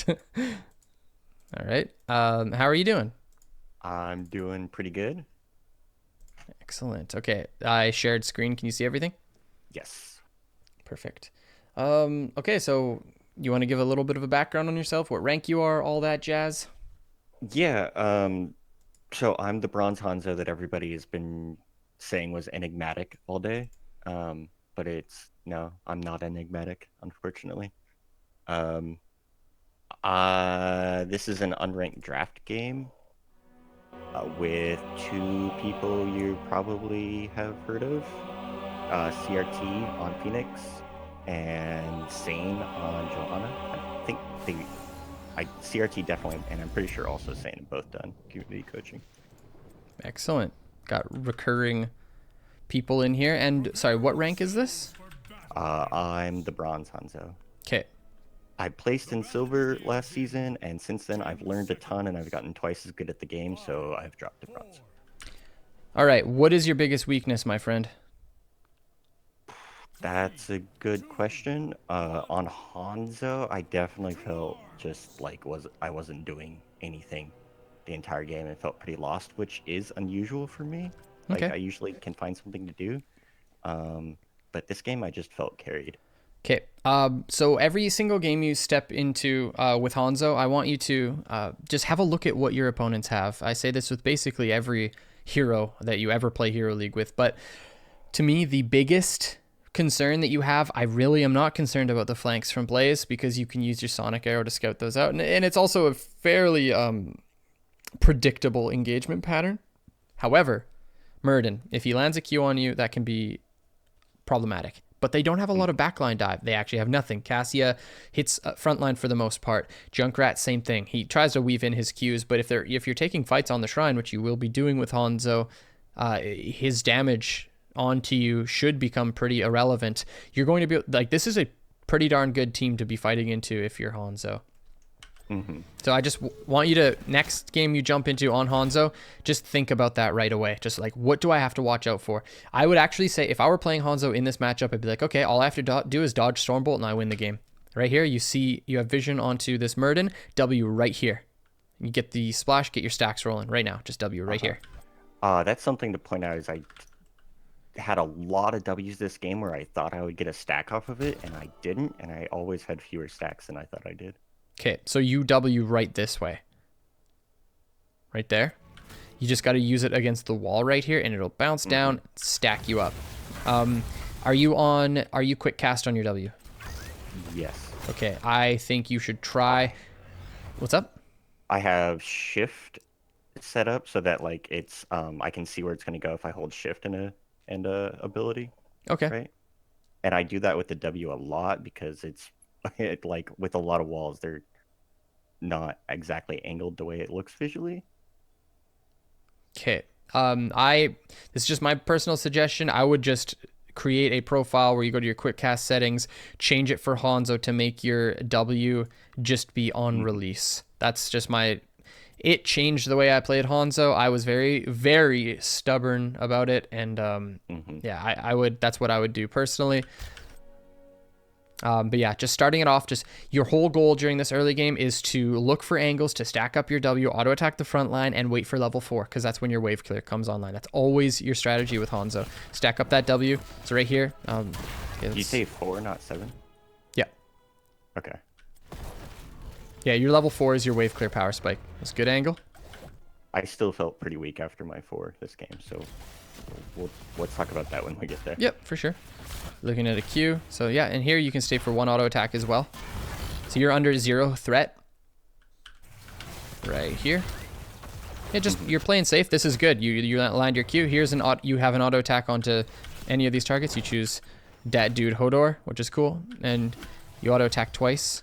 Perfect. All right. How are you doing? I'm doing pretty good. Excellent. Okay. I shared screen. Can you see everything? Yes. Perfect. Okay, so you want to give a little bit of a background on yourself, what rank you are, all that jazz? Yeah, so I'm the bronze Hanzo that everybody has been saying was enigmatic all day. But it's no, I'm not enigmatic, unfortunately. Um, this is an unranked draft game with two people you probably have heard of. CRT on Phoenix and Sane on Johanna. I think CRT definitely, and I'm pretty sure also Sane have both done community coaching. Excellent. Got recurring people in here. And sorry, what rank is this? I'm the bronze Hanzo. Okay. I placed in silver last season, and since then I've learned a ton and I've gotten twice as good at the game, so I've dropped to bronze. All right. What is your biggest weakness, my friend? That's a good question. On Hanzo, I definitely felt just like was I wasn't doing anything the entire game and felt pretty lost, which is unusual for me. Like Okay. I usually can find something to do. Um, but this game I just felt carried. Okay. So every single game you step into with Hanzo, I want you to just have a look at what your opponents have. I say this with basically every hero that you ever play Hero League with, but to me, the biggest concern that you have, I really am not concerned about the flanks from Blaze because you can use your Sonic Arrow to scout those out, and it's also a fairly predictable engagement pattern. However, Murden, if he lands a Q on you, that can be problematic. But they don't have a lot of Mhm. backline dive. They actually have nothing. Cassia hits frontline for the most part. Junkrat, same thing. He tries to weave in his Qs, but if you're taking fights on the shrine, which you will be doing with Hanzo, his damage onto you should become pretty irrelevant. You're going to be like, this is a pretty darn good team to be fighting into if you're Hanzo. Mhm. So I just want you to, next game you jump into on Hanzo, just think about that right away. Just like, what do I have to watch out for? I would actually say if I were playing Hanzo in this matchup, I'd be like, okay, all I have to do is dodge Stormbolt and I win the game. Right here, you see you have vision onto this Murden, W right here. You get the splash, get your stacks rolling right now. Just W right Uh-huh. here. That's something to point out is I had a lot of W's this game where I thought I would get a stack off of it, and I didn't, and I always had fewer stacks than I thought I did. Okay, so you W right this way. Right there. You just got to use it against the wall right here, and it'll bounce Hmm. down, stack you up. Um, are you quick cast on your W? Yes. Okay, I think you should try. What's up? I have shift set up so that like it's I can see where it's going to go if I hold shift in a ability, Okay. right? And I do that with the W a lot because it's like with a lot of walls they're not exactly angled the way it looks visually. Okay. I This is just my personal suggestion. I would just create a profile where you go to your quick cast settings, change it for Hanzo to make your W just be on Hmm. release. That's just my. It changed the way I played Hanzo. I was very, very stubborn about it, and Hmm. yeah, I would. That's what I would do personally. But yeah, just starting it off, just your whole goal during this early game is to look for angles to stack up your W, auto attack the front line, and wait for level 4, because that's when your wave clear comes online. That's always your strategy with Hanzo. Stack up that W. So right here, okay, You say 4, not 7? yeah, Okay. yeah, your level 4 is your wave clear power spike. That's a good angle. I still felt pretty weak after my 4 this game, so let's talk about that when we get there. Yep, for sure. Looking at a Q. So yeah, and here you can stay for 1 auto attack as well. So you're under 0 threat right here. Yeah, just Hmm. you're playing safe. This is good. You land your Q. Here's you have an auto attack onto any of these targets. You choose Dat Dude Hodor, which is cool, and you auto attack twice.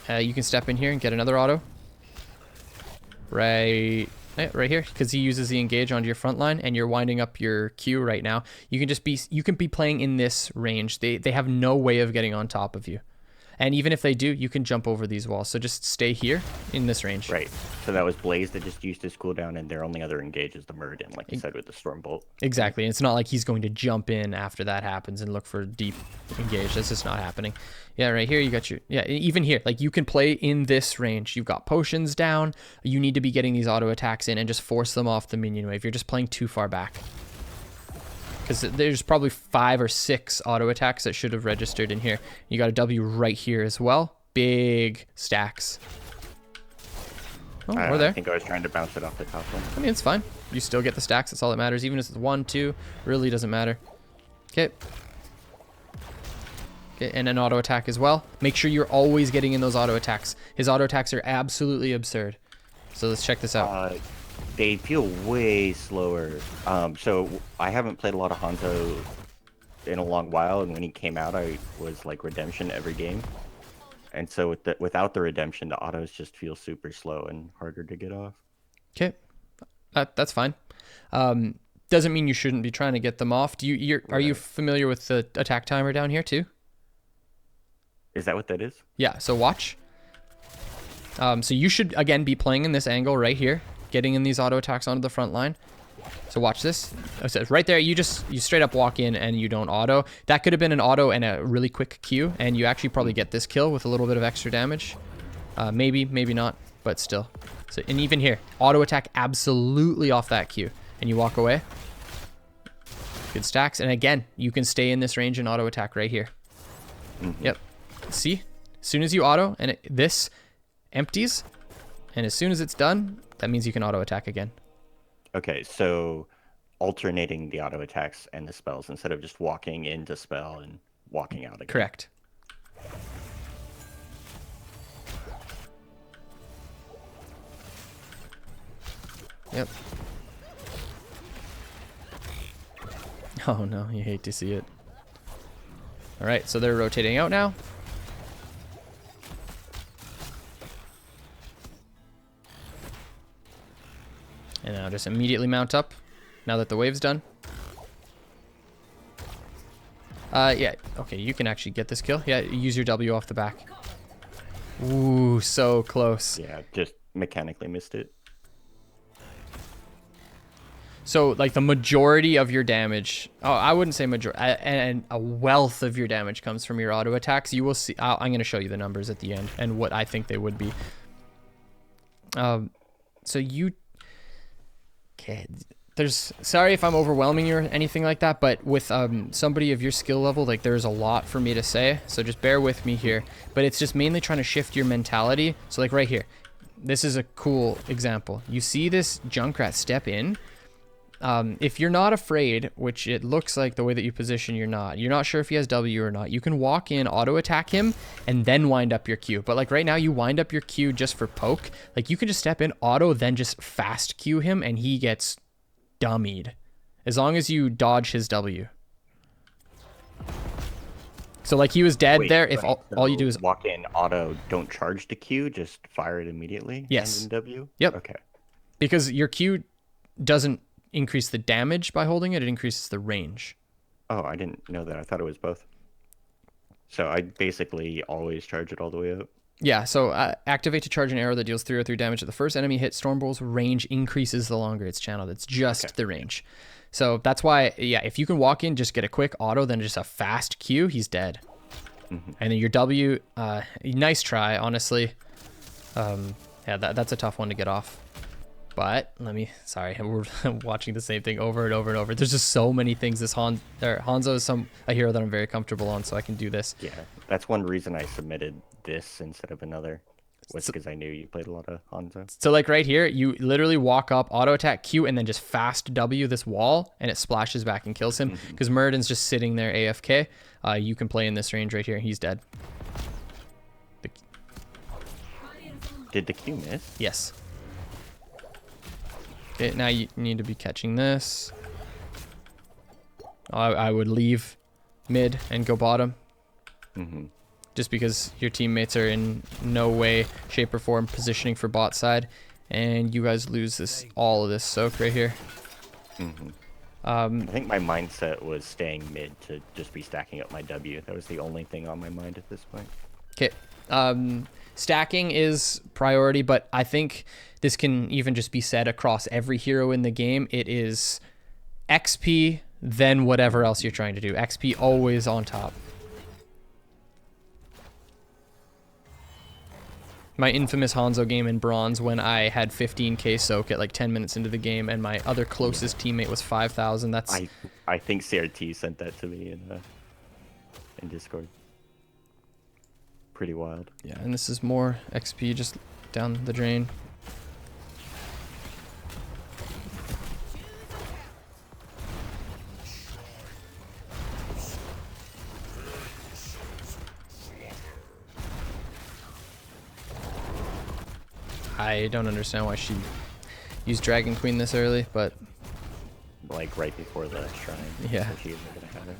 You can step in here and get another auto right here, because he uses the engage onto your front line, and you're winding up your Q right now. You can be playing in this range. They have no way of getting on top of you. And even if they do, you can jump over these walls. So just stay here in this range. Right. So that was Blaze that just used his cooldown, and their only other engage is the Muradin, like you said with the Stormbolt. Exactly. And it's not like he's going to jump in after that happens and look for deep engage. That's just not happening. Yeah, right here you got your... Yeah, even here. Like, you can play in this range. You've got potions down. You need to be getting these auto attacks in and just force them off the minion wave. You're just playing too far back. Because there's probably 5 or 6 auto attacks that should have registered in here. You got a W right here as well. Big stacks. Oh, we're there. I think I was trying to bounce it off the top one. I mean, it's fine. You still get the stacks. That's all that matters. Even if it's 1, 2, really doesn't matter. Okay. Okay, and an auto attack as well. Make sure you're always getting in those auto attacks. His auto attacks are absolutely absurd. So let's check this out. They feel way slower. So I haven't played a lot of Hanzo in a long while, and when he came out, I was like redemption every game. And so without the redemption, the autos just feel super slow and harder to get off. Okay, that's fine. Doesn't mean you shouldn't be trying to get them off. Are you familiar with the attack timer down here too? Is that what that is? Yeah. So watch. So you should again be playing in this angle right here, getting in these auto attacks onto the front line. So watch this. So right there, you straight up walk in and you don't auto. That could have been an auto and a really quick Q, and you actually probably get this kill with a little bit of extra damage. Maybe not, but still. So, and even here, auto attack absolutely off that Q, and you walk away. Good stacks, and again, you can stay in this range and auto attack right here. Yep. See, as soon as you auto and this empties, and as soon as it's done, that means you can auto attack again. Okay, so alternating the auto attacks and the spells instead of just walking into spell and walking out again. Correct. Yep. Oh no, you hate to see it. All right, so they're rotating out now. And now just immediately mount up now that the wave's done. Yeah, okay, you can actually get this kill. Yeah, use your W off the back. Ooh, so close. Yeah, just mechanically missed it. So, like, the majority of your damage... Oh, I wouldn't say majority. And a wealth of your damage comes from your auto attacks. You will see... I'm going to show you the numbers at the end and what I think they would be. So you... Okay, sorry if I'm overwhelming you or anything like that, but with somebody of your skill level, like, there's a lot for me to say, so just bear with me here. But it's just mainly trying to shift your mentality. So, like, right here, this is a cool example. You see this Junkrat step in. If you're not afraid, which it looks like the way that you position, you're not sure if he has W or not, you can walk in, auto attack him, and then wind up your Q. But like right now, you wind up your Q just for poke. Like, you can just step in, auto, then just fast Q him, and he gets dummied. As long as you dodge his W. So like, he was dead. Wait, there. If all you do is walk in, auto, don't charge the Q, just fire it immediately. Yes. And then W. Yep. Okay. Because your Q doesn't increase the damage by holding it, it increases the range. Oh, I didn't know that. I thought it was both. So I basically always charge it all the way up. Yeah, so activate to charge an arrow that deals 303 damage at the first enemy hit. Stormbolt's range increases the longer it's channeled. It's just the range. So that's why, yeah, if you can walk in, just get a quick auto, then just a fast Q, he's dead. And then your W, nice try, honestly. Yeah, that's a tough one to get off. But sorry, we're watching the same thing over and over and over. There's just so many things. Hanzo is a hero that I'm very comfortable on, so I can do this. Yeah, that's one reason I submitted this instead of another, was because I knew you played a lot of Hanzo. So like right here, you literally walk up, auto attack Q, and then just fast W this wall, and it splashes back and kills him. Because Muradin's just sitting there AFK. You can play in this range right here. He's dead. Did the Q miss? Yes. Okay, now you need to be catching this. I would leave mid and go bottom. Just because your teammates are in no way, shape, or form positioning for bot side. And you guys lose all of this soak right here. I think my mindset was staying mid to just be stacking up my W. That was the only thing on my mind at this point. Okay. Stacking is priority, but I think this can even just be said across every hero in the game. It is XP, then whatever else you're trying to do. XP always on top. My infamous Hanzo game in bronze when I had 15k soak at like 10 minutes into the game and my other closest teammate was 5,000. That's I think CRT sent that to me in Discord. Pretty wild. Yeah, and this is more XP just down the drain. I don't understand why she used Dragon Queen this early, but like right before the shrine. Yeah. So she isn't gonna have it.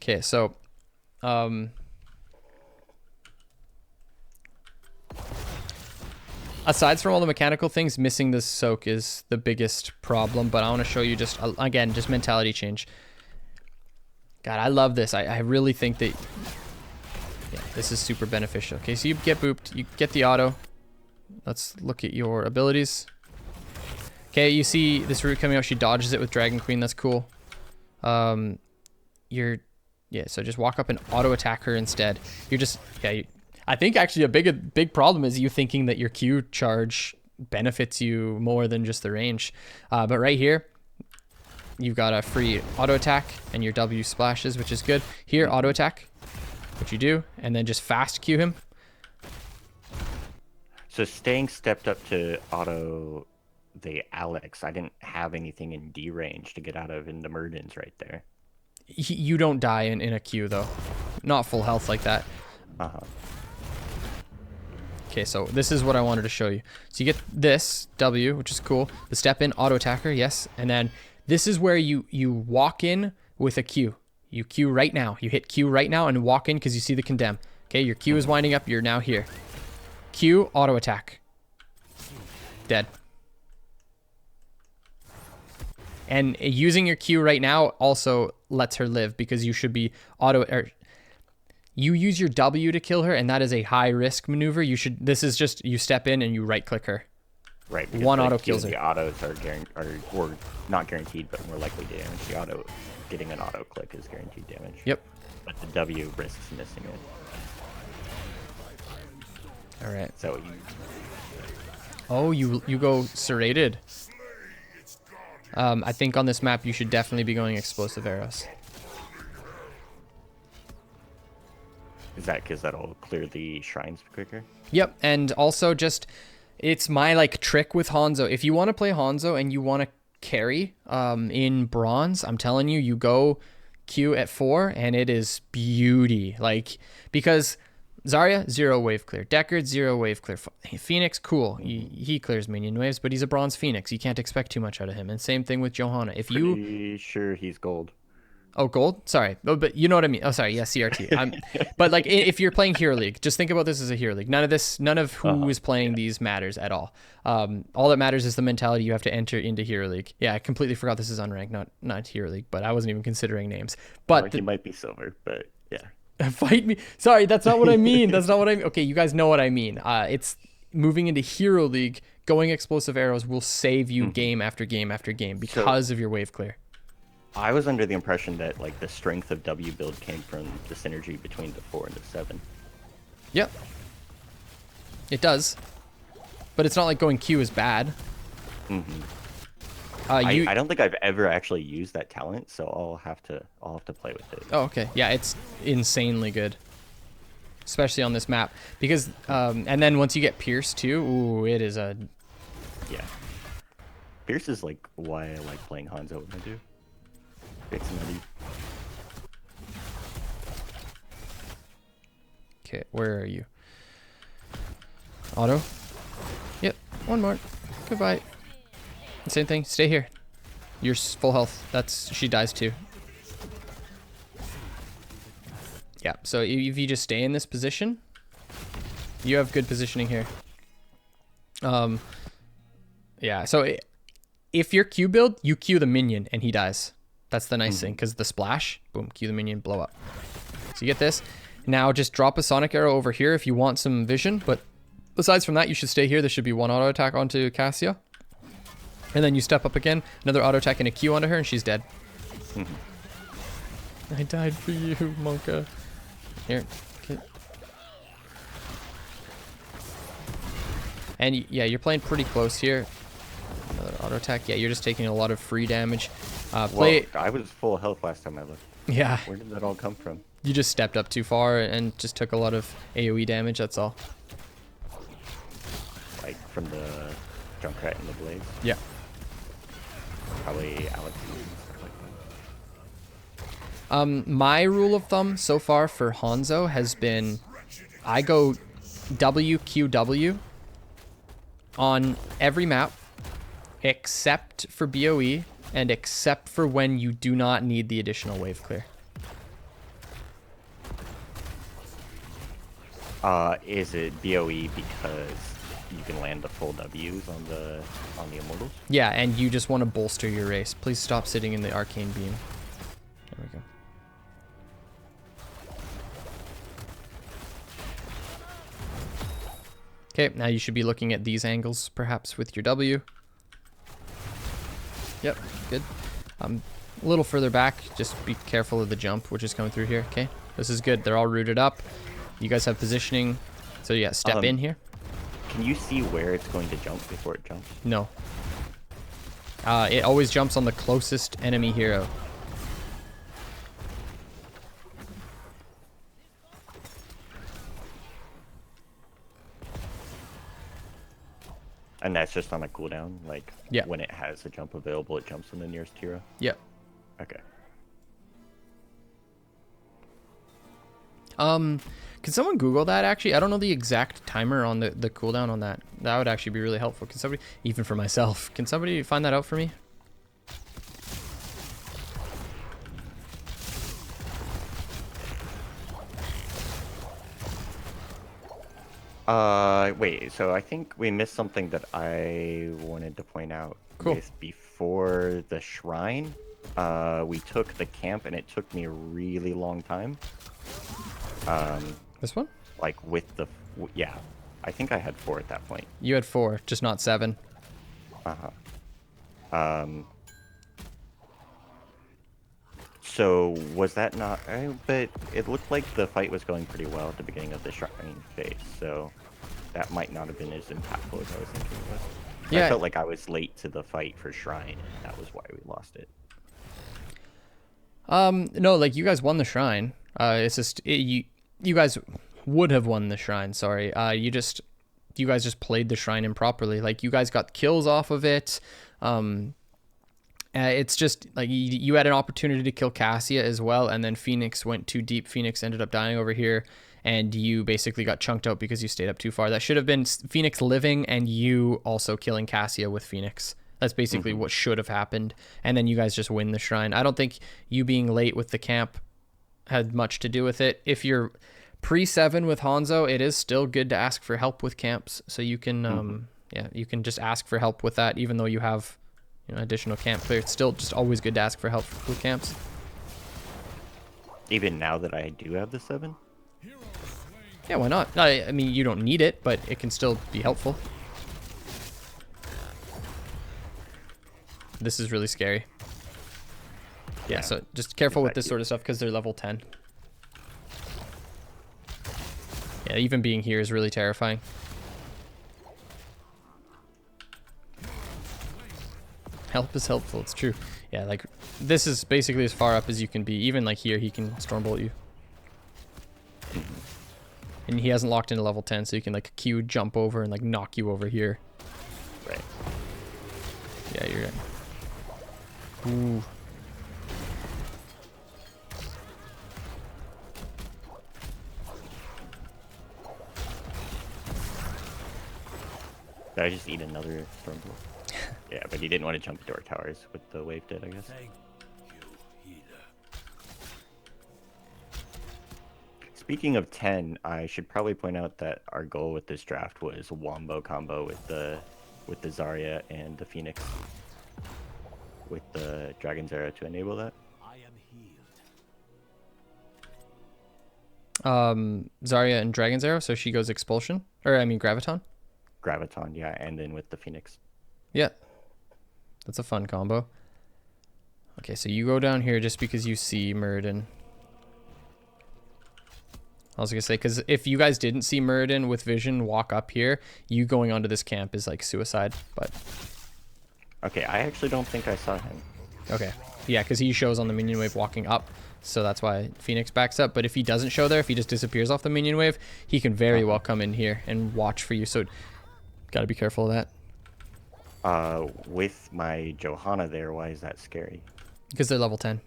okay, so aside from all the mechanical things, missing this soak is the biggest problem, but I want to show you just again just mentality change. God, I love this. I really think that yeah, this is super beneficial. Okay, so you get booped, you get the auto. Let's look at your abilities. Okay, you see this root coming out. She dodges it with Dragon Queen. That's cool. So just walk up and auto attack her instead. You're just I think actually a big problem is you thinking that your Q charge benefits you more than just the range. But right here, you've got a free auto attack and your W splashes, which is good. Here, auto attack, which you do, and then just fast Q him. So staying stepped up to auto the Alex, I didn't have anything in D range to get out of in the Murdens right there. You don't die in a Q though. Not full health like that. Uh-huh. Okay, so this is what I wanted to show you. So you get this W, which is cool. The step in, auto attacker, yes. And then this is where you walk in with a Q. You Q right now. You hit Q right now and walk in because you see the condemn. Okay, your Q is winding up. You're now here. Q, auto attack. Dead. And using your Q right now also lets her live because you should be you use your W to kill her, and that is a high risk maneuver. This is just you step in and you right click her. Right. One auto kills her. The autos are not guaranteed, but more likely to damage. The auto getting an auto click is guaranteed damage. Yep. But the W risks missing it. All right. So you go serrated. I think on this map you should definitely be going explosive arrows. Is that because that'll clear the shrines quicker? Yep, and also just it's my like trick with Hanzo. If you want to play Hanzo and you want to carry in bronze, I'm telling you, you go Q at 4 and it is beauty. Like because Zarya, 0 wave clear. Deckard, 0 wave clear. Phoenix, cool. He clears minion waves, but he's a bronze Phoenix. You can't expect too much out of him. And same thing with Johanna. Pretty sure he's gold. Oh, gold? Sorry. Oh, but you know what I mean. Oh, sorry. Yeah, CRT. But like if you're playing Hero League, just think about this as a Hero League. None of who is playing these matters at all. All that matters is the mentality you have to enter into Hero League. Yeah, I completely forgot this is unranked, not Hero League, but I wasn't even considering names. But he might be silver, but yeah. Fight me. Sorry, that's not what I mean. That's not what I mean. Okay, you guys know what I mean. It's moving into Hero League, going explosive arrows will save you game after game after game because of your wave clear. I was under the impression that like the strength of W build came from the synergy between the 4 and the 7. Yep. It does. But it's not like going Q is bad. I don't think I've ever actually used that talent, so I'll have to play with it. Oh, okay. Yeah, it's insanely good. Especially on this map. Because and then once you get Pierce too, ooh, it is a yeah. Pierce is like why I like playing Hanzo when I do. Okay, where are you? Auto? Yep, one more. Goodbye. Same thing, stay here. You're full health. She dies too. Yeah, so if you just stay in this position, you have good positioning here. Yeah, so if you're Q build, you Q the minion and he dies. That's the nice thing, because the splash, boom, Q the minion, blow up. So you get this. Now just drop a Sonic Arrow over here if you want some vision, but besides from that, you should stay here. There should be one auto attack onto Cassia. And then you step up again, another auto attack and a Q onto her, and she's dead. I died for you, Monka. Here. Okay. And yeah, you're playing pretty close here. Another auto attack. Yeah, you're just taking a lot of free damage. Well, I was full health last time I looked. Yeah. Where did that all come from? You just stepped up too far and just took a lot of AoE damage, that's all. Like from the Junkrat and the Blaze? Yeah. Probably Alex. My rule of thumb so far for Hanzo has been I go WQW on every map except for BOE and except for when you do not need the additional wave clear. Is it BOE because you can land the full W's on the Immortals? Yeah, and you just want to bolster your race. Please stop sitting in the arcane beam. There we go. Okay, now you should be looking at these angles, perhaps with your W. Yep, good. A little further back, just be careful of the jump, which is coming through here. Okay, this is good. They're all rooted up. You guys have positioning. So yeah, step in here. Can you see where it's going to jump before it jumps? No. It always jumps on the closest enemy hero. And that's just on a cooldown? Like, yeah, when it has a jump available, it jumps on the nearest hero? Yep. Okay. Can someone Google that, actually? I don't know the exact timer on the cooldown on that. That would actually be really helpful. Can somebody, even for myself, can somebody find that out for me? Wait, so I think we missed something that I wanted to point out. Cool. Before the shrine, we took the camp and it took me a really long time. This one? Like with the, yeah, I think I had 4 at that point. You had 4, just not 7. So was that not, but it looked like the fight was going pretty well at the beginning of the shrine phase, so that might not have been as impactful as I was thinking it was. Yeah. I felt like I was late to the fight for shrine, and that was why we lost it. No, like you guys won the shrine. It's just you guys would have won the shrine. Sorry. You guys just played the shrine improperly. Like you guys got kills off of it. It's just like you had an opportunity to kill Cassia as well, and then Phoenix went too deep. Phoenix ended up dying over here, and you basically got chunked out because you stayed up too far. That should have been Phoenix living and you also killing Cassia with Phoenix. That's basically what should have happened, and then you guys just win the shrine. I don't think you being late with the camp had much to do with it. If you're pre-7 with Hanzo, it is still good to ask for help with camps, so you can yeah, you can just ask for help with that, even though you have additional camp clear. It's still just always good to ask for help with camps. Even now that I do have the 7? Yeah, why not? I mean, you don't need it, but it can still be helpful. This is really scary. Yeah, so just careful with this sort of stuff because they're level 10. Yeah, even being here is really terrifying. Help is helpful, it's true. Yeah, like this is basically as far up as you can be. Even like here, he can Stormbolt you. And he hasn't locked into level 10, so you can like Q jump over and like knock you over here. Right. Yeah, you're right. Ooh. Did I just eat another Stormbolt? Yeah, but he didn't want to jump into our towers with the wave dead, I guess. Speaking of 10, I should probably point out that our goal with this draft was a wombo combo with the Zarya and the Phoenix with the Dragon's Arrow to enable that. Zarya and Dragon's Arrow, so she goes Expulsion. Or, I mean, Graviton. Graviton, yeah, and then with the Phoenix. Yeah. That's a fun combo. Okay, so you go down here just because you see Muradin. I was going to say, because if you guys didn't see Muradin with vision walk up here, you going onto this camp is like suicide, but... Okay, I actually don't think I saw him. Okay. Yeah, because he shows on the minion wave walking up, so that's why Phoenix backs up. But if he doesn't show there, if he just disappears off the minion wave, he can very well come in here and watch for you, so gotta be careful of that. With my Johanna there, why is that scary? Because they're level 10.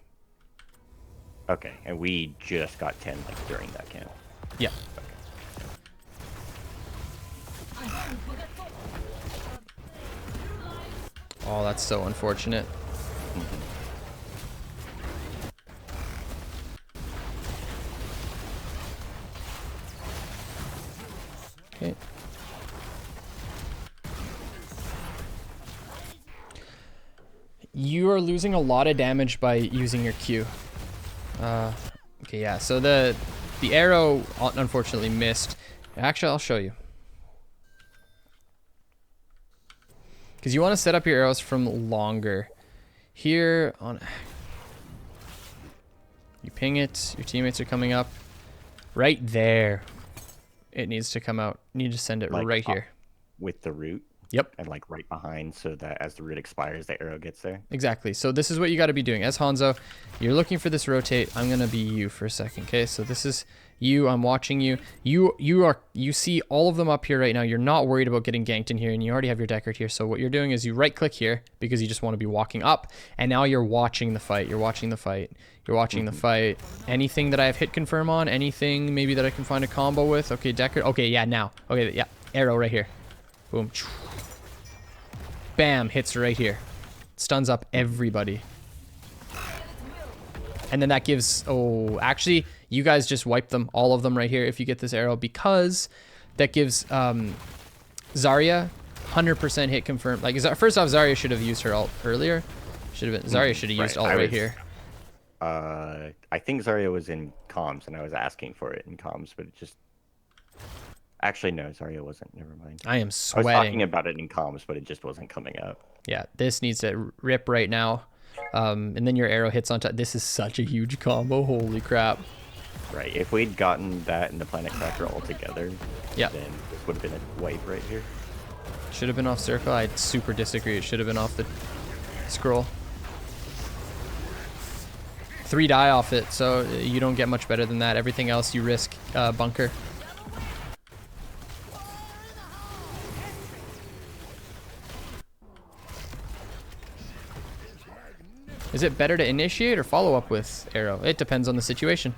Okay, and we just got 10 like during that camp. Yeah. Oh, that's so unfortunate. Okay. You are losing a lot of damage by using your Q. Okay, yeah. So the arrow unfortunately missed. Actually, I'll show you. Because you want to set up your arrows from longer. Here on, you ping it. Your teammates are coming up. Right there. It needs to come out. You need to send it like right here. With the root. Yep. And like right behind, so that as the root expires, the arrow gets there. Exactly. So this is what you got to be doing. As Hanzo, you're looking for this rotate. I'm going to be you for a second. Okay. So this is you. I'm watching you. You see all of them up here right now. You're not worried about getting ganked in here, and you already have your Deckard here. So what you're doing is you right click here because you just want to be walking up, and now you're watching the fight. You're watching the fight. You're watching the fight. Anything that I have hit confirm on, anything maybe that I can find a combo with. Okay, Deckard. Okay, yeah, now. Okay, yeah. Arrow right here. Boom. Bam, hits right here. Stuns up everybody. And then that gives, oh, actually, you guys just wipe them, all of them right here if you get this arrow, because that gives Zarya 100% hit confirm. Like, first off, Zarya should have used her ult earlier. Zarya should have used ult right here. I think Zarya was in comms, and I was asking for it in comms, but it just... Actually, no, Zarya wasn't. Never mind. I am sweating. I was talking about it in comms, but it just wasn't coming up. Yeah, this needs to rip right now. And then your arrow hits on top. This is such a huge combo. Holy crap. Right. If we'd gotten that and the Planet Cracker all together, yeah, then this would have been a wipe right here. Should have been off circle. I super disagree. It should have been off the scroll. 3 die off it, so you don't get much better than that. Everything else you risk bunker. Is it better to initiate or follow up with arrow? It depends on the situation.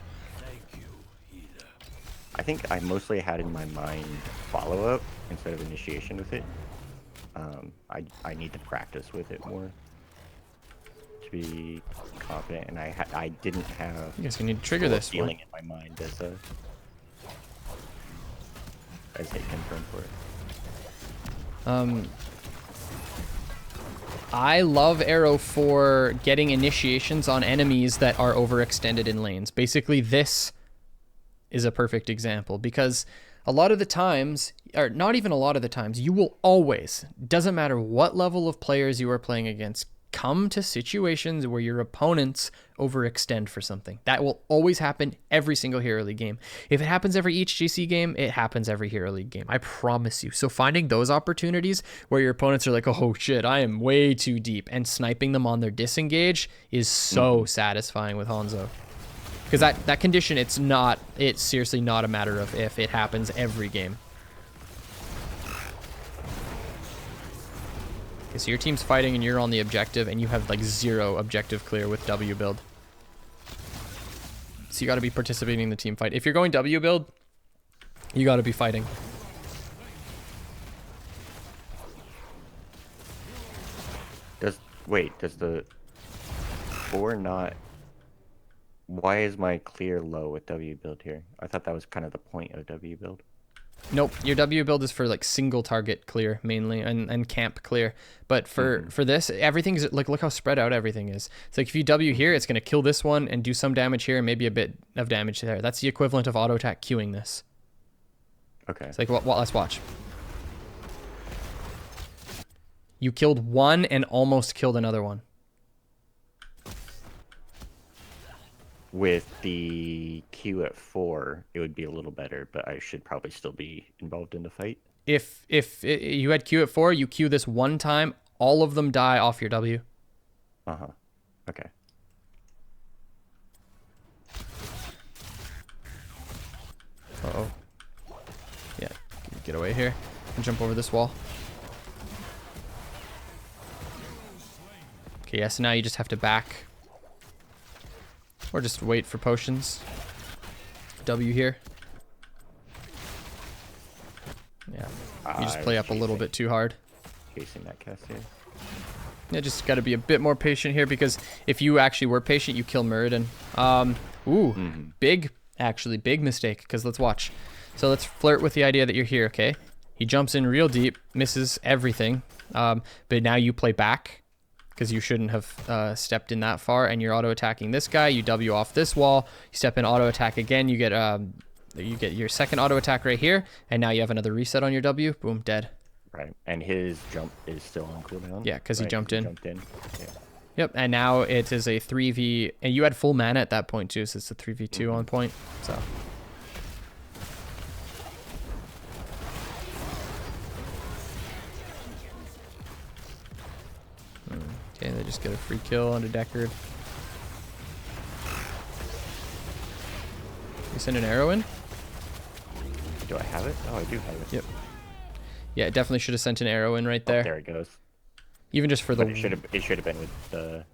I think I mostly had in my mind follow up instead of initiation with it. I need to practice with it more to be confident, and I didn't have. I guess you need to trigger this feeling in my mind as hit confirm for it. I love arrow for getting initiations on enemies that are overextended in lanes. Basically, this is a perfect example because a lot of the times, or not even a lot of the times, you will always, doesn't matter what level of players you are playing against, come to situations where your opponents overextend for something. That will always happen every single Hero League game. If it happens every HGC game, it happens every Hero League game. I promise you. So finding those opportunities where your opponents are like, oh shit, I am way too deep, and sniping them on their disengage is so satisfying with Hanzo. Because that condition, it's seriously not a matter of if. It happens every game. Okay, so your team's fighting and you're on the objective and you have like 0 objective clear with W build. So you got to be participating in the team fight. If you're going W build, you got to be fighting. Does the 4 not... Why is my clear low with W build here? I thought that was kind of the point of W build. Nope, your W build is for like single target clear mainly and camp clear. But for this, everything's like, look how spread out everything is. It's like if you W here, it's gonna kill this one and do some damage here and maybe a bit of damage there. That's the equivalent of auto attack queuing this. Okay. It's like, let's watch. You killed one and almost killed another one. With the Q at 4, it would be a little better, but I should probably still be involved in the fight. If you had Q at 4, you Q this one time, all of them die off your W. Okay. Uh-oh. Yeah, get away here and jump over this wall. Okay, yeah, so now you just have to back. Or just wait for potions. W here. Yeah, you just play up a little bit too hard. Chasing that Cassia. Yeah, just got to be a bit more patient here because if you actually were patient, you kill Muradin. Big mistake because let's watch. So let's flirt with the idea that you're here, okay? He jumps in real deep, misses everything, but now you play back because you shouldn't have stepped in that far, and you're auto-attacking this guy. You W off this wall, you step in auto-attack again, you get your second auto-attack right here, and now you have another reset on your W. Boom, dead. Right, and his jump is still on cooldown. Yeah, because he jumped in. Yeah. Yep, and now it is a 3v, and you had full mana at that point too, so it's a 3v2 on point, so. Okay, they just get a free kill onto Deckard. You send an arrow in? Do I have it? Oh, I do have it. Yep. Yeah, it definitely should have sent an arrow in right there. Oh, there it goes. Even just for the... But it should have been with the...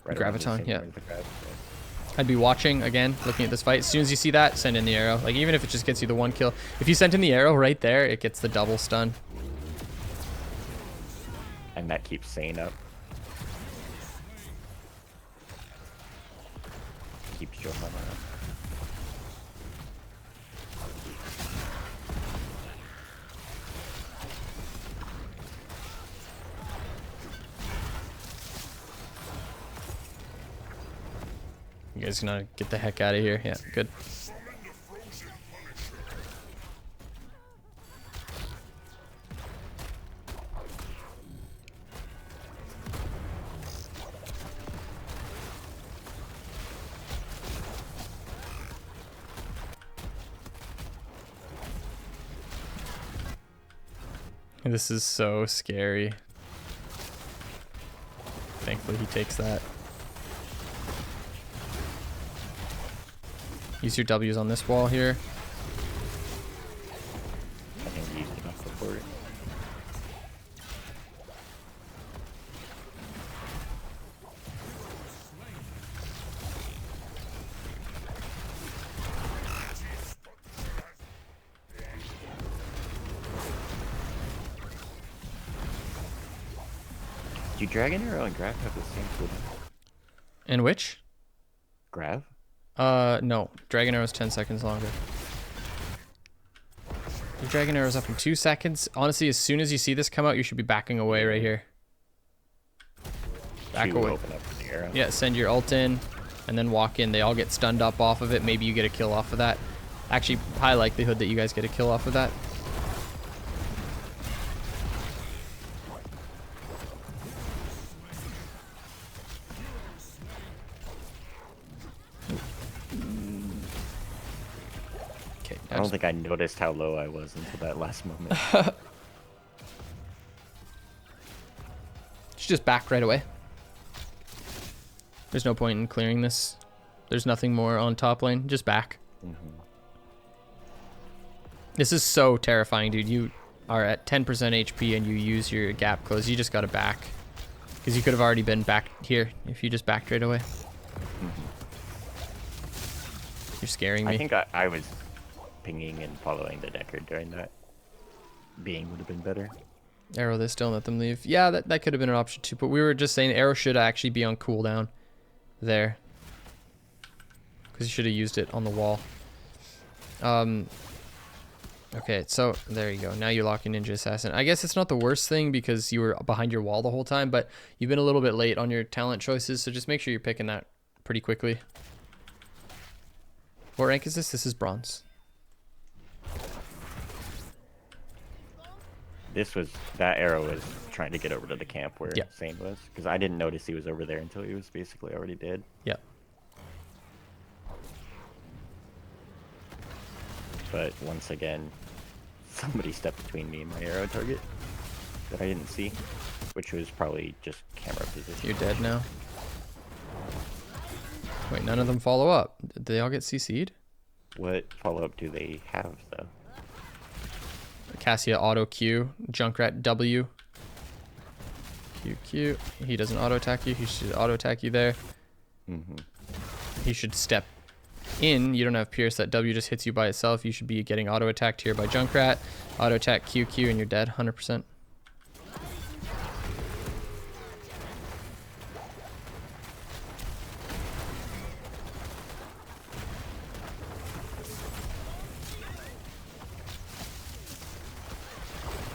Right Graviton, yeah. The grav, yeah. I'd be watching, again, looking at this fight. As soon as you see that, send in the arrow. Like, even if it just gets you the one kill. If you sent in the arrow right there, it gets the double stun. And that keeps Sane up. Keeps Johanna up. You guys gonna get the heck out of here. Yeah, good. This is so scary. Thankfully he takes that. Use your W's on this wall here. I think we used enough before. Do Dragon Arrow and Grav have the same cooldown? And which? Grav? No. Dragon Arrow's 10 seconds longer. Your Dragon Arrow's up in 2 seconds. Honestly, as soon as you see this come out, you should be backing away right here. Back away. Open up the arrow. Yeah, send your ult in, and then walk in. They all get stunned up off of it. Maybe you get a kill off of that. Actually, high likelihood that you guys get a kill off of that. I don't think I noticed how low I was until that last moment. Just back right away. There's no point in clearing this. There's nothing more on top lane. Just back. This is so terrifying, dude. You are at 10% HP and you use your gap close. You just gotta back. Because you could have already been back here if you just backed right away. You're scaring me. I think I was pinging and following the Deckard during that. Being would have been better. Arrow this, don't let them leave. Yeah, that could have been an option too, but we were just saying arrow should actually be on cooldown there. Because you should have used it on the wall. Okay, so there you go. Now you lock in Ninja Assassin. I guess it's not the worst thing because you were behind your wall the whole time, but you've been a little bit late on your talent choices, so just make sure you're picking that pretty quickly. What rank is this? This is bronze. That arrow was trying to get over to the camp where Yep. Sane was, because I didn't notice he was over there until he was basically already dead. Yep. But once again, somebody stepped between me and my arrow target that I didn't see, which was probably just camera position. You're dead now. Wait, none of them follow up. Did they all get CC'd? What follow-up do they have, though? Cassia auto Q, Junkrat W. Q. He doesn't auto attack you. He should auto attack you there. He should step in. You don't have Pierce. That W just hits you by itself. You should be getting auto attacked here by Junkrat. Auto attack QQ and you're dead 100%.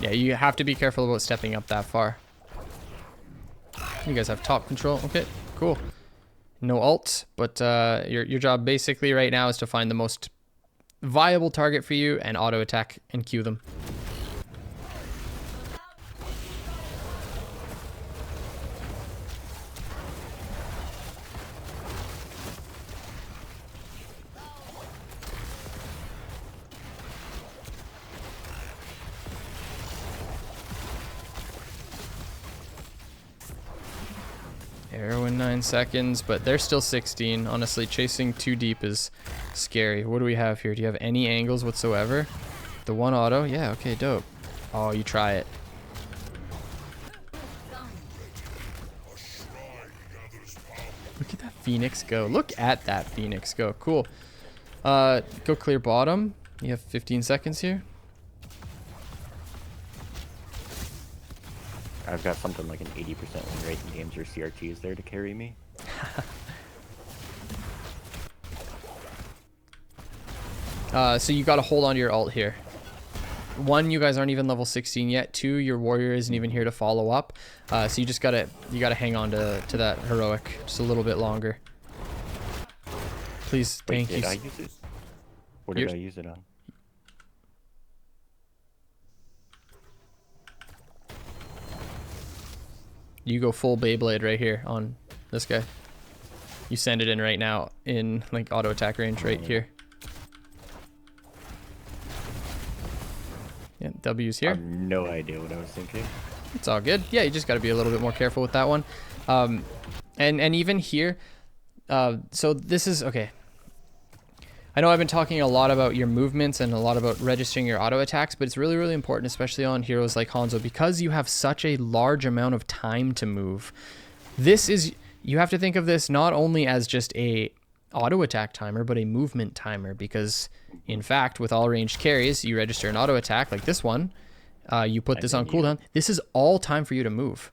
Yeah, you have to be careful about stepping up that far. You guys have top control. Okay, cool. No ult, but your job basically right now is to find the most viable target for you and auto attack and Q them. Arrow in 9 seconds, but they're still 16. Honestly, chasing too deep is scary. What do we have here? Do you have any angles whatsoever? The one auto? Yeah, okay, dope. Oh, you try it. Look at that Phoenix go. Look at that Phoenix go. Cool. Go clear bottom. You have 15 seconds here. I've got something like an 80% win rate in games where CRT is there to carry me. So you got to hold on to your ult here. 1, you guys aren't even level 16 yet. 2, your warrior isn't even here to follow up. So you just gotta hang on to that heroic just a little bit longer. Please, Wait, thank you. did I use it? What did I use it on? You go full Beyblade right here on this guy. You send it in right now in like auto attack range right here. Yeah, W's here. I have no idea what I was thinking. It's all good. Yeah, you just got to be a little bit more careful with that one. And even here, so this is, okay. I know I've been talking a lot about your movements and a lot about registering your auto attacks, but it's really, really important, especially on heroes like Hanzo, because you have such a large amount of time to move. You have to think of this not only as just a auto attack timer, but a movement timer, because in fact, with all ranged carries, you register an auto attack like this one, you put this on cooldown. This is all time for you to move.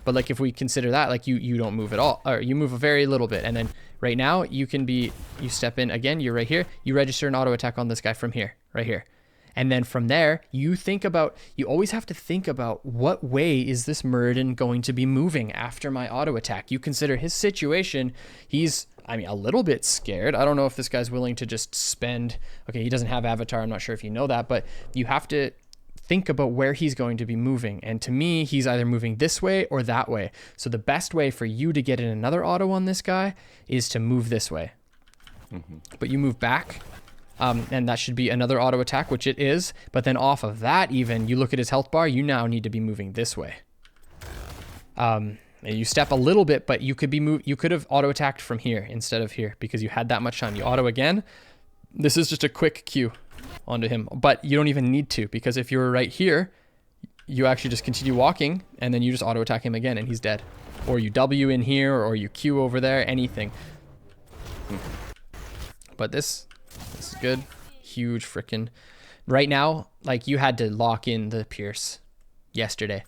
But like if we consider that, like you don't move at all, or you move a very little bit, and then right now you step in again, you're right here, you register an auto attack on this guy from here, right here. And then from there, you always have to think about what way is this Muradin going to be moving after my auto attack. You consider his situation, he's, I mean, a little bit scared. I don't know if this guy's willing to just spend, okay, he doesn't have Avatar, I'm not sure if you know that, but you have to think about where he's going to be moving. And to me, he's either moving this way or that way. So the best way for you to get in another auto on this guy is to move this way. But you move back, and that should be another auto attack, which it is. But then off of that, even, you look at his health bar, you now need to be moving this way. You step a little bit, but you could have auto attacked from here instead of here because you had that much time. You auto again. This is just a quick Q onto him, but you don't even need to, because if you were right here, you actually just continue walking and then you just auto attack him again and he's dead. Or you W in here, or you Q over there, anything. But this is good. Huge frickin'. Right now, like, you had to lock in the Pierce yesterday.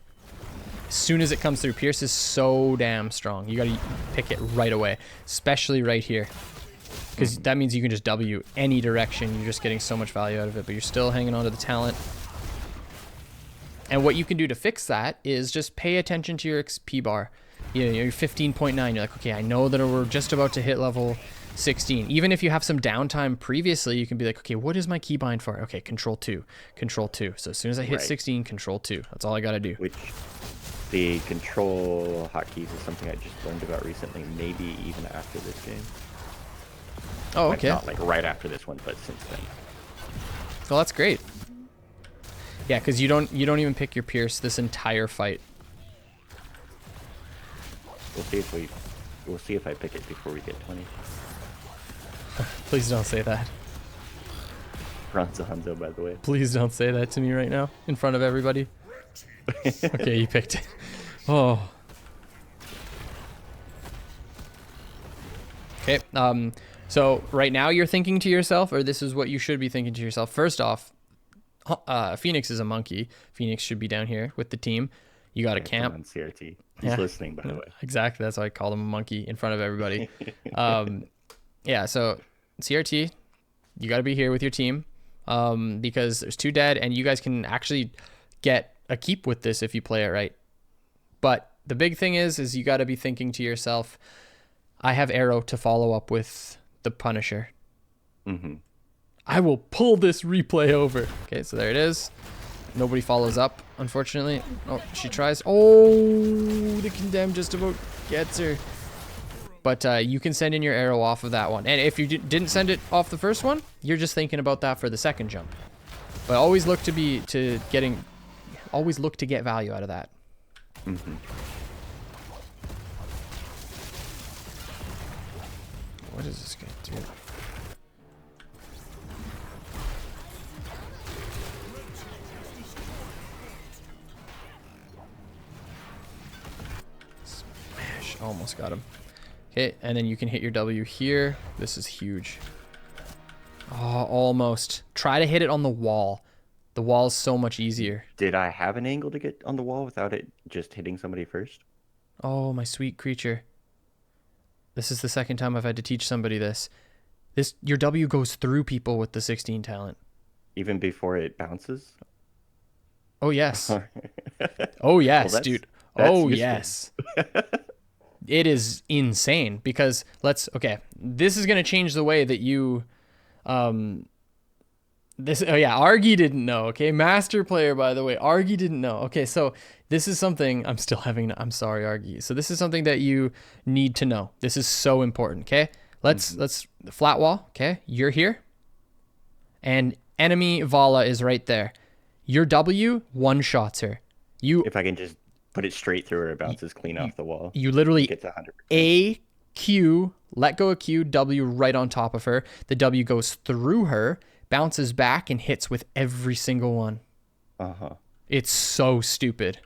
As soon as it comes through, Pierce is so damn strong. You gotta pick it right away, especially right here. because that means you can just W any direction. You're just getting so much value out of it, but you're still hanging on to the talent. And what you can do to fix that is just pay attention to your XP bar. You're 15.9. You're like, okay, I know that we're just about to hit level 16. Even if you have some downtime previously, you can be like, okay, what is my keybind for? Okay, control 2, control 2. So as soon as I hit 16, control 2. That's all I got to do. Which the control hotkeys is something I just learned about recently, maybe even after this game. Oh, okay. Not like right after this one, but since then. Well, that's great. Yeah, because you don't even pick your Pierce this entire fight. We'll see if I pick it before we get 20. Please don't say that. Hanzo, by the way. Please don't say that to me right now in front of everybody. Okay, you picked it. Oh. Okay. So right now you're thinking to yourself, or this is what you should be thinking to yourself. First off, Phoenix is a monkey. Phoenix should be down here with the team. You got to camp. On CRT. He's listening, by the way. Exactly. That's why I called him a monkey in front of everybody. Yeah, so CRT, you got to be here with your team because there's 2 dead, and you guys can actually get a keep with this if you play it right. But the big thing is you got to be thinking to yourself, I have Arrow to follow up with the Punisher. I will pull this replay over. Okay, so there it is. Nobody follows up, unfortunately. Oh, she tries. Oh, the Condemned just about gets her. But you can send in your arrow off of that one. And if you didn't send it off the first one, you're just thinking about that for the second jump. But always look to get value out of that. What is this guy doing? Smash. Almost got him. Okay, and then you can hit your W here. This is huge. Oh, almost. Try to hit it on the wall. The wall is so much easier. Did I have an angle to get on the wall without it just hitting somebody first? Oh, my sweet creature. This is the second time I've had to teach somebody this. Your W goes through people with the 16 talent. Even before it bounces? Oh, yes. Oh, yes, well, dude. Oh, useful. Yes. It is insane because okay, this is going to change the way that you, oh yeah, Argy didn't know. Okay. Master player, by the way, Argy didn't know. Okay. So this is something I'm sorry, Argy. So this is something that you need to know. This is so important. Okay. Let's flat wall. Okay. You're here and enemy Vala is right there. Your W one-shots her. If I can just put it straight through her, it bounces clean off the wall. You literally gets 100%. A, Q, let go of Q, W right on top of her. The W goes through her, bounces back, and hits with every single one. It's so stupid.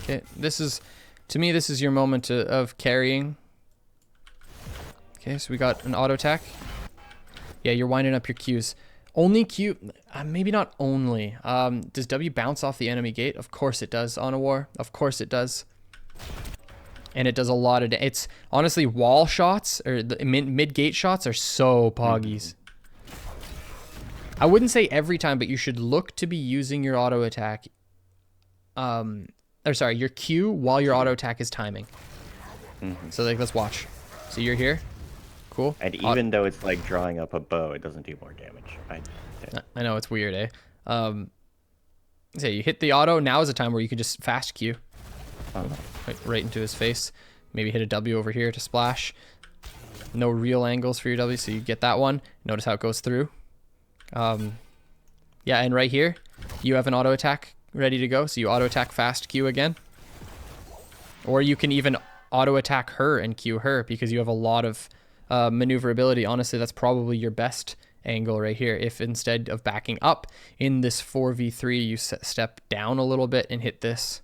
Okay, to me, this is your moment of carrying. Okay, so we got an auto attack. Yeah, you're winding up your Qs. Only Q, maybe not only. Does W bounce off the enemy gate? Of course it does on a war. Of course it does. And it does a lot of, it's honestly wall shots or the mid gate shots are so poggies. I wouldn't say every time, but you should look to be using your auto attack. Or sorry, your Q while your auto attack is timing. So like, let's watch. So you're here. Cool. And even though it's like drawing up a bow, it doesn't do more damage. I know, it's weird, eh? So you hit the auto. Now is a time where you can just fast Q. Right into his face. Maybe hit a W over here to splash. No real angles for your W, so you get that one. Notice how it goes through. Yeah, and right here, you have an auto attack ready to go. So you auto attack fast Q again. Or you can even auto attack her and Q her because you have a lot of maneuverability. Honestly, that's probably your best angle right here. If instead of backing up in this 4v3, you step down a little bit and hit this.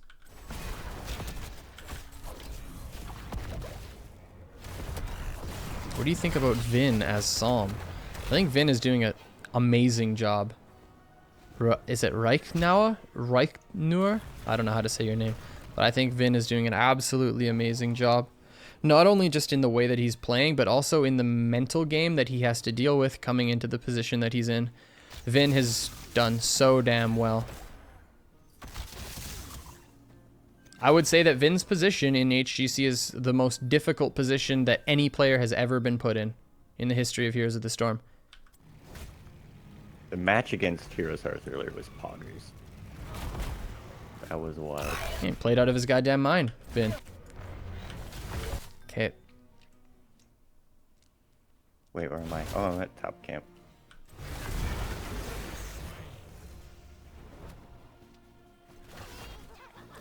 What do you think about Vin as Psalm? I think Vin is doing an amazing job. Is it Reichnauer? Reichnauer? I don't know how to say your name. But I think Vin is doing an absolutely amazing job. Not only just in the way that he's playing, but also in the mental game that he has to deal with coming into the position that he's in. Vin has done so damn well. I would say that Vin's position in HGC is the most difficult position that any player has ever been put in the history of Heroes of the Storm. The match against Heroes Hearth earlier was poggers. That was wild. He played out of his goddamn mind, Vin. Okay. Wait, where am I? Oh, I'm at top camp.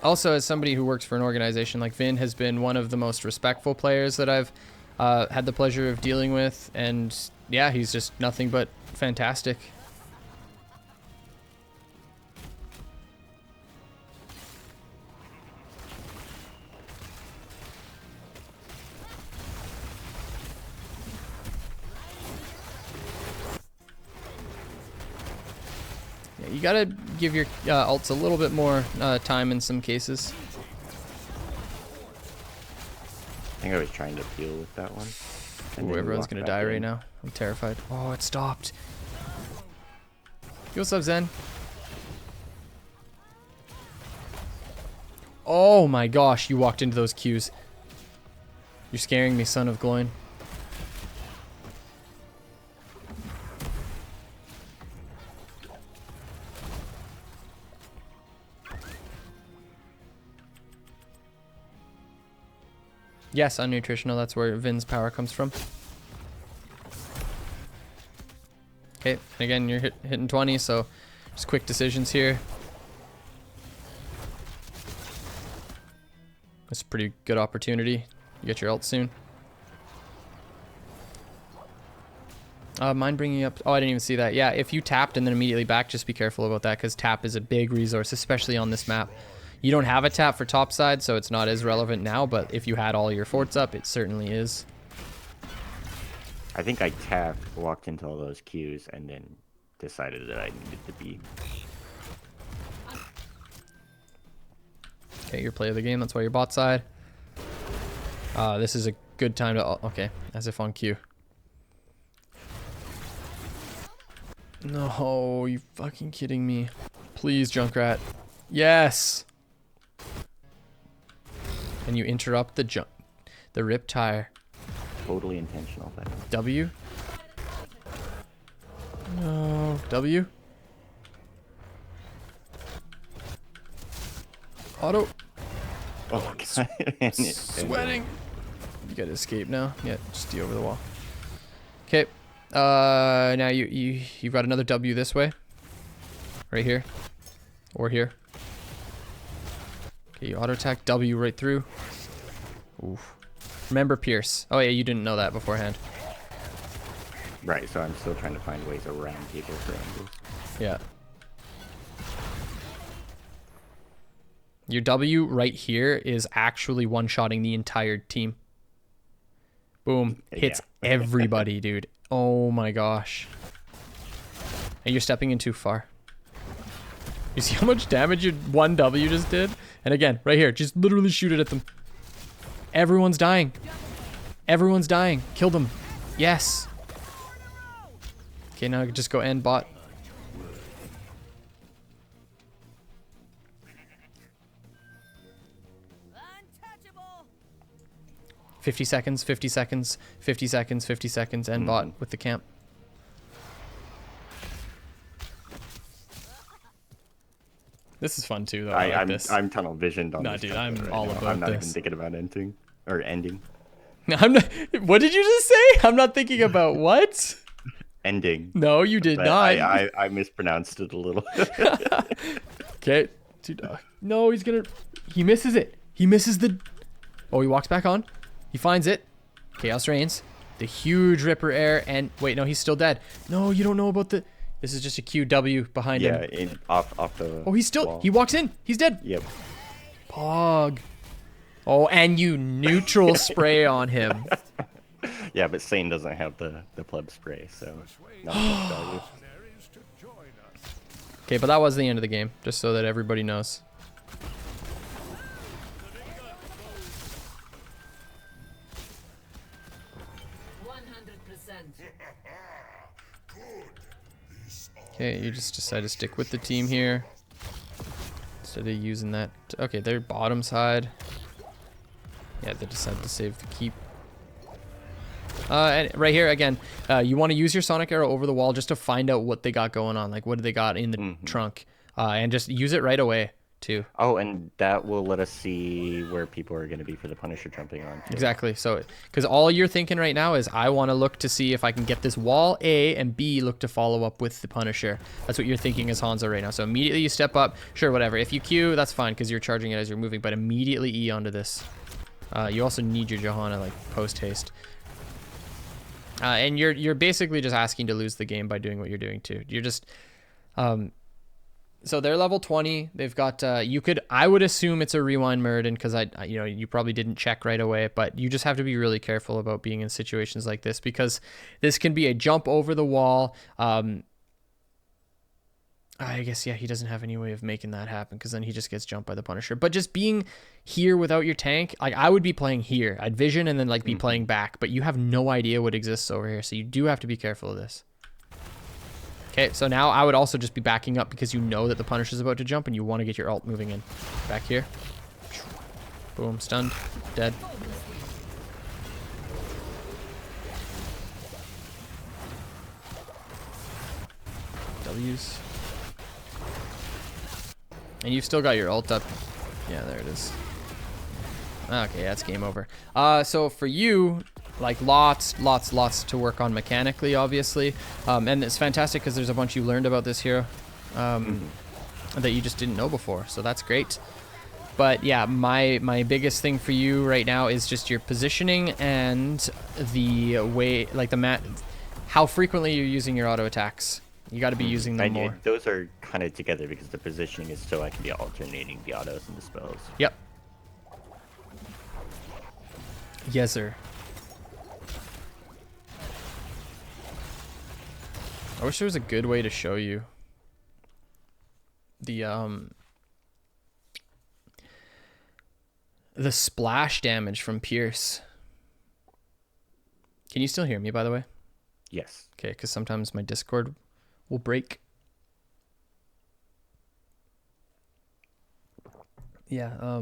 Also, as somebody who works for an organization, like Vin has been one of the most respectful players that I've had the pleasure of dealing with, and yeah, he's just nothing but fantastic. Yeah, you gotta give your ults a little bit more time in some cases. I think I was trying to peel with that one. Ooh, everyone's gonna die right now. I'm terrified. Oh, it stopped. Yo, what's up, Zen? Oh my gosh, you walked into those queues. You're scaring me, son of Gloin. Yes, unnutritional, that's where Vin's power comes from. Okay, and again, you're hitting 20, so just quick decisions here. It's a pretty good opportunity. You get your ult soon. Mind bringing up... Oh, I didn't even see that. Yeah, if you tapped and then immediately back, just be careful about that, because tap is a big resource, especially on this map. You don't have a tap for topside, so it's not as relevant now, but if you had all your forts up, it certainly is. I think I tapped, walked into all those queues, and then decided that I needed to be. Okay, your play of the game, that's why you're bot side. This is a good time to... Okay, as if on cue. No, you fucking kidding me. Please, Junkrat. Yes! And you interrupt the rip tire. Totally intentional. W? No. W? Auto. Oh, God. Sweating. You gotta escape now. Yeah, just D over the wall. Okay. Now you've got another W this way. Right here. Or here. Okay, you auto attack W right through. Oof. Remember Pierce. Oh yeah, you didn't know that beforehand. Right, so I'm still trying to find ways around people for angles. Yeah. Your W right here is actually one-shotting the entire team. Boom. Hits everybody, dude. Oh my gosh. And you're stepping in too far. You see how much damage your 1W just did? And again, right here, just literally shoot it at them. Everyone's dying. Everyone's dying. Kill them. Yes. Okay, now I can just go end bot. Untouchable. 50 seconds, 50 seconds, 50 seconds, 50 seconds, end bot with the camp. This is fun too, though. I'm tunnel visioned on this. Dude, I'm right all now. about this. I'm not even thinking about ending. I'm not. What did you just say? I'm not thinking about what? Ending. No, you did not. I mispronounced it a little. Okay. Dude, no, he's gonna. He misses it. He misses the. Oh, he walks back on. He finds it. Chaos reigns. The huge Ripper air, and wait, no, he's still dead. No, you don't know about the... This is just a QW behind him. Yeah, off the Oh, he's still... wall. He walks in. He's dead. Yep. Pog. Oh, and you neutral spray on him. Yeah, but Sane doesn't have the pleb spray, so not much value. Okay, but that was the end of the game, just so that everybody knows. Okay, you just decide to stick with the team here instead of using that. Okay, they're bottom side. Yeah, they decided to save the keep. And right here again, you want to use your sonic arrow over the wall just to find out what they got going on, like what do they got in the trunk, and just use it right away too. Oh, and that will let us see where people are going to be for the Punisher jumping on. Too. Exactly. So, because all you're thinking right now is, I want to look to see if I can get this wall, A, and B, look to follow up with the Punisher. That's what you're thinking as Hanzo right now. So immediately you step up. Sure, whatever. If you Q, that's fine because you're charging it as you're moving, but immediately E onto this. You also need your Johanna like post haste. And you're basically just asking to lose the game by doing what you're doing too. You're just... So they're level 20. They've got, I would assume it's a rewind Muradin because you probably didn't check right away, but you just have to be really careful about being in situations like this because this can be a jump over the wall. I guess, yeah, he doesn't have any way of making that happen because then he just gets jumped by the Punisher. But just being here without your tank, like I would be playing here. I'd vision and then like be playing back, but you have no idea what exists over here. So you do have to be careful of this. Okay, so now I would also just be backing up because you know that the Punisher's about to jump and you want to get your ult moving in. Back here. Boom, stunned, dead. W's. And you've still got your ult up. Yeah, there it is. Okay, that's game over. So for you, like lots to work on mechanically, obviously. And it's fantastic because there's a bunch you learned about this hero that you just didn't know before. So that's great. But yeah, my biggest thing for you right now is just your positioning and the way, like how frequently you're using your auto attacks. You got to be using them more. Those are kind of together because the positioning is so I can be alternating the autos and the spells. Yep. Yes, sir. I wish there was a good way to show you the splash damage from Pierce. Can you still hear me, by the way? Yes. Okay, because sometimes my Discord will break. Yeah,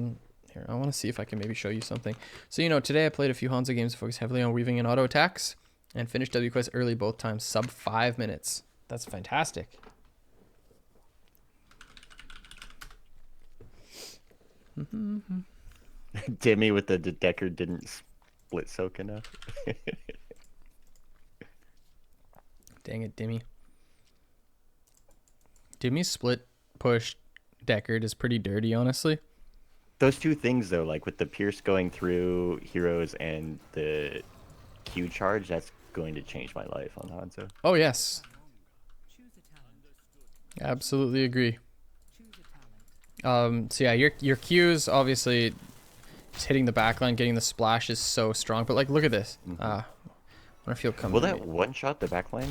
here, I want to see if I can maybe show you something. So, today I played a few Hanzo games focused heavily on weaving and auto attacks and finished W quest early both times, sub 5 minutes. That's fantastic. Dimmy with the Decker didn't split soak enough. Dang it, Dimmy. Dimmy's split push Deckard is pretty dirty, honestly. Those two things, though, like with the Pierce going through heroes and the Q charge, that's going to change my life on Hanzo. Oh, yes. Absolutely agree. So yeah, your Q's obviously just hitting the backline, getting the splash is so strong. But like, look at this. I wonder if he'll come. Will that one shot the backline?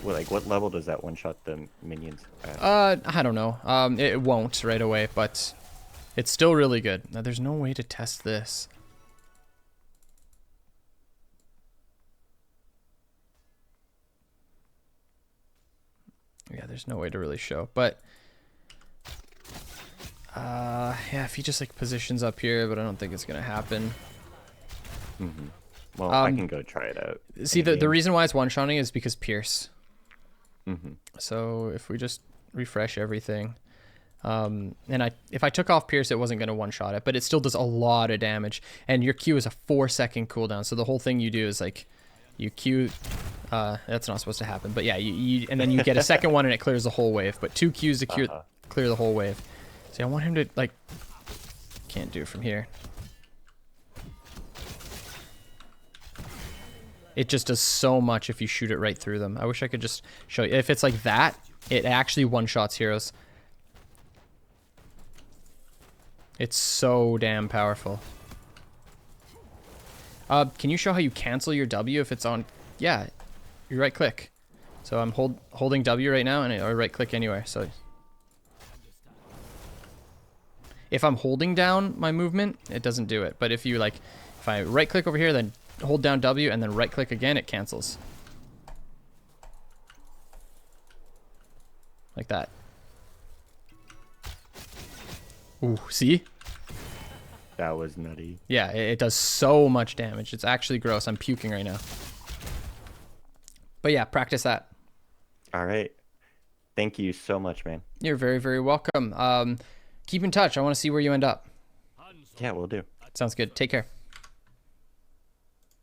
Well, like, what level does that one shot the minions at? I don't know. It won't right away, but it's still really good. Now, there's no way to test this. Yeah, there's no way to really show, but yeah, if he just like positions up here, but I don't think it's gonna happen. Well, I can go try it out. See, the reason why it's one-shotting is because Pierce. So if we just refresh everything, and if I took off Pierce, it wasn't gonna one-shot it, but it still does a lot of damage. And your Q is a 4-second cooldown, so the whole thing you do is like you Q. That's not supposed to happen, but yeah, and then you get a second one and it clears the whole wave. But 2 Qs to clear the whole wave. See, I want him to like. Can't do it from here. It just does so much if you shoot it right through them. I wish I could just show you. If it's like that, it actually one-shots heroes. It's so damn powerful. Can you show how you cancel your W if it's on? Yeah, you right click. So I'm holding W right now, and I right click anywhere. So if I'm holding down my movement, it doesn't do it. But if you like, if I right click over here, then hold down W and then right click again, it cancels. Like that. Ooh, see? That was nutty. Yeah, it does so much damage. It's actually gross. I'm puking right now. But yeah, practice that. All right. Thank you so much, man. You're very, very welcome. Keep in touch. I want to see where you end up. Yeah, we'll do. Sounds good. Take care.